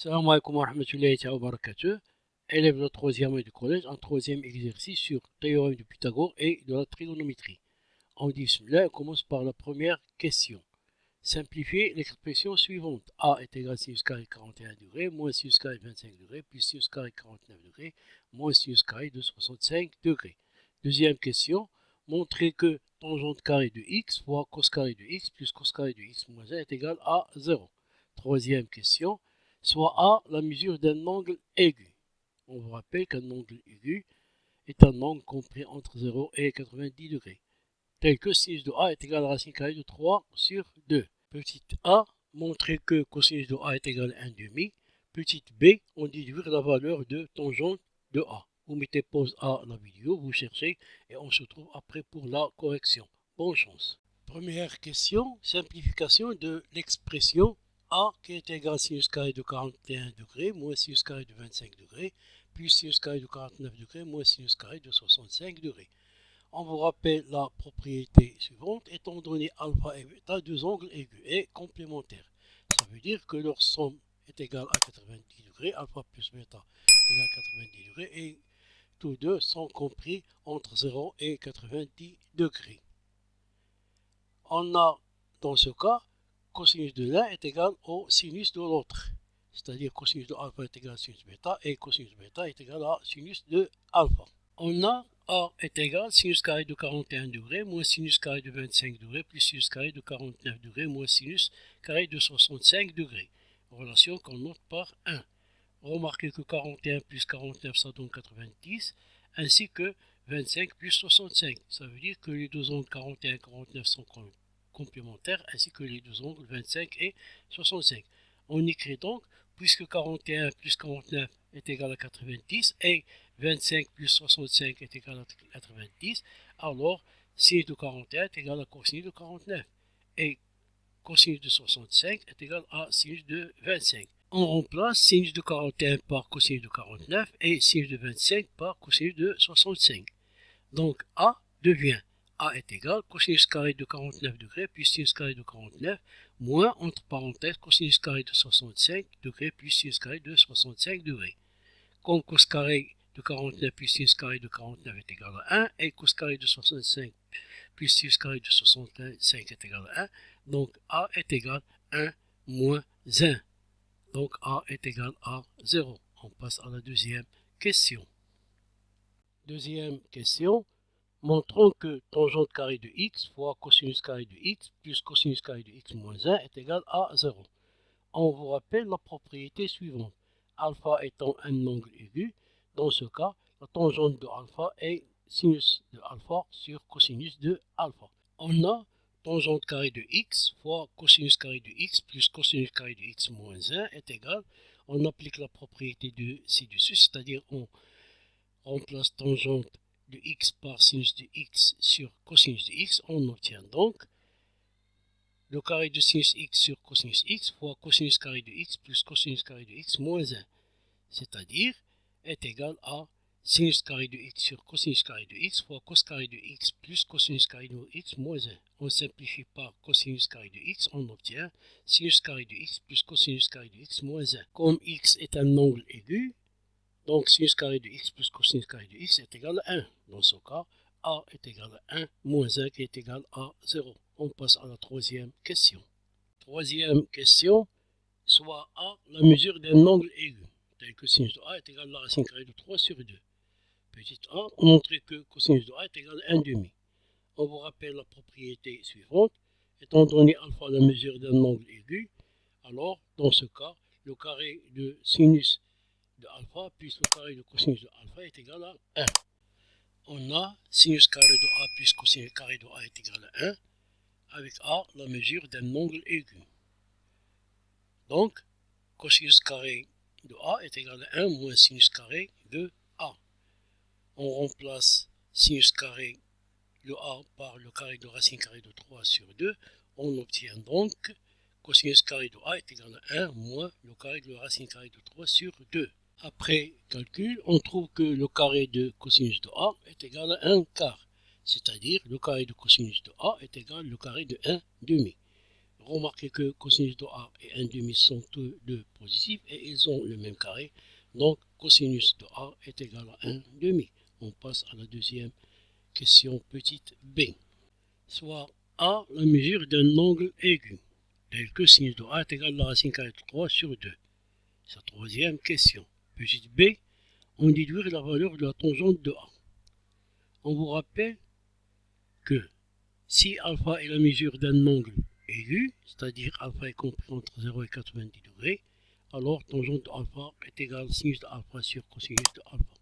Salam alaikum wa rahmatullahi wa barakatuh. Élève de la troisième année du collège, un troisième exercice sur théorème de Pythagore et de la trigonométrie. On dit cela, on commence par la première question. Simplifiez l'expression suivante. A est égal à sinus carré 41 degrés, moins sinus carré 25 degrés, plus sinus carré 49 degrés, moins sinus carré de 65 degrés. Deuxième question. Montrez que tangente carré de x fois cos carré de x plus cos carré de x moins 1 est égal à 0. Troisième question. Soit A la mesure d'un angle aigu. On vous rappelle qu'un angle aigu est un angle compris entre 0 et 90 degrés, tel que sinus de A est égal à racine carrée de 3 sur 2. Petite a, montrer que cosinus de A est égal à 1 demi. Petite b, on déduire la valeur de tangente de A. Vous mettez pause à la vidéo, vous cherchez et on se retrouve après pour la correction. Bonne chance. Première question, simplification de l'expression A qui est égal à sinus carré de 41 degrés moins sinus carré de 25 degrés plus sinus carré de 49 degrés moins sinus carré de 65 degrés. On vous rappelle la propriété suivante, étant donné alpha et bêta, deux angles aigus et complémentaires. Ça veut dire que leur somme est égale à 90 degrés, alpha plus bêta égale à 90 degrés, et tous deux sont compris entre 0 et 90 degrés. On a, dans ce cas, cosinus de l'un est égal au sinus de l'autre. C'est-à-dire cosinus de alpha est égal à sinus bêta et cosinus de bêta est égal à sinus de alpha. On a A est égal à sinus carré de 41 degrés moins sinus carré de 25 degrés plus sinus carré de 49 degrés moins sinus carré de 65 degrés. Relation qu'on note par 1. Remarquez que 41 plus 49 ça donne 90, ainsi que 25 plus 65. Ça veut dire que les deux angles 41 et 49 sont complémentaires, ainsi que les deux angles 25 et 65. On écrit donc, puisque 41 plus 49 est égal à 90 et 25 plus 65 est égal à 90, alors sinus de 41 est égal à cosinus de 49 et cosinus de 65 est égal à sinus de 25. On remplace sinus de 41 par cosinus de 49 et sinus de 25 par cosinus de 65. Donc A devient A est égal cosinus carré de 49 degrés plus sinus carré de 49 moins entre parenthèses cosinus carré de 65 degrés plus sinus carré de 65 degrés. Comme cos carré de 49 plus sinus carré de 49 est égal à 1 et cos carré de 65 plus sinus carré de 65 est égal à 1, donc A est égal à 1 moins 1. Donc A est égal à 0. On passe à la deuxième question. Deuxième question. Montrons que tangente carré de x fois cosinus carré de x plus cosinus carré de x moins 1 est égal à 0. On vous rappelle la propriété suivante. Alpha étant un angle aigu, dans ce cas, la tangente de alpha est sinus de alpha sur cosinus de alpha. On a tangente carré de x fois cosinus carré de x plus cosinus carré de x moins 1 est égal. On applique la propriété de ci-dessus, c'est-à-dire on remplace tangente de x par sinus de x sur cosinus de x. On obtient donc le carré de sinus x sur cosinus x fois cosinus carré de x plus cosinus carré de x moins 1, c'est-à-dire est égal à sinus carré de x sur cosinus carré de x fois cos carré de x plus cosinus carré de x moins 1. On simplifie par cosinus carré de x, on obtient sinus carré de x plus cosinus carré de x moins 1. Comme x est un angle aigu, donc sinus carré de x plus cosinus carré de x est égal à 1. Dans ce cas, A est égal à 1 moins 1 qui est égal à 0. On passe à la troisième question. Troisième question, soit A la mesure d'un angle aigu, tel que sinus de A est égal à la racine carrée de 3 sur 2. Petite a, montrer que cosinus de A est égal à 1 demi. On vous rappelle la propriété suivante. Étant donné alpha la mesure d'un angle aigu, alors dans ce cas, le carré de sinus de alpha plus le carré de cosinus de alpha est égal à 1. On a sinus carré de A plus cosinus carré de A est égal à 1, avec A la mesure d'un angle aigu. Donc, cosinus carré de A est égal à 1 moins sinus carré de A. On remplace sinus carré de A par le carré de racine carrée de 3 sur 2. On obtient donc cosinus carré de A est égal à 1 moins le carré de racine carrée de 3 sur 2. Après calcul, on trouve que le carré de cosinus de A est égal à 1 quart, c'est-à-dire le carré de cosinus de A est égal au carré de 1 demi. remarquez que cosinus de A et 1 demi sont tous deux positifs et ils ont le même carré. Donc cosinus de A est égal à 1 demi. On passe à la deuxième question petite b. Soit A, la mesure d'un angle aigu, tel que sinus de A est égal à la racine carrée de 3 sur 2. C'est la troisième question. Petite b, on déduire la valeur de la tangente de A. On vous rappelle que si alpha est la mesure d'un angle aigu, c'est-à-dire alpha est compris entre 0 et 90 degrés, alors tangente de alpha est égale à sinus de alpha sur cosinus de alpha.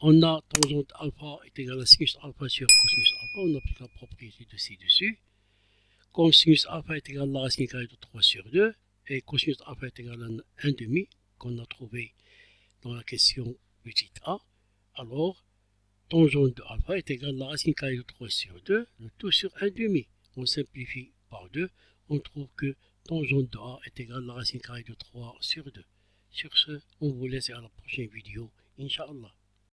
On a tangente alpha est égale à sinus alpha sur cosinus alpha, on applique la propriété de ci-dessus. Comme sinus alpha est égal à la racine carrée de 3 sur 2, et cosinus alpha est égal à 1 demi, qu'on a trouvé dans la question petite a, alors tangente de alpha est égal à la racine carrée de 3 sur 2, le tout sur 1 demi. On simplifie par 2, on trouve que tangente de A est égal à la racine carrée de 3 sur 2. Sur ce, on vous laisse à la prochaine vidéo, Inch'Allah.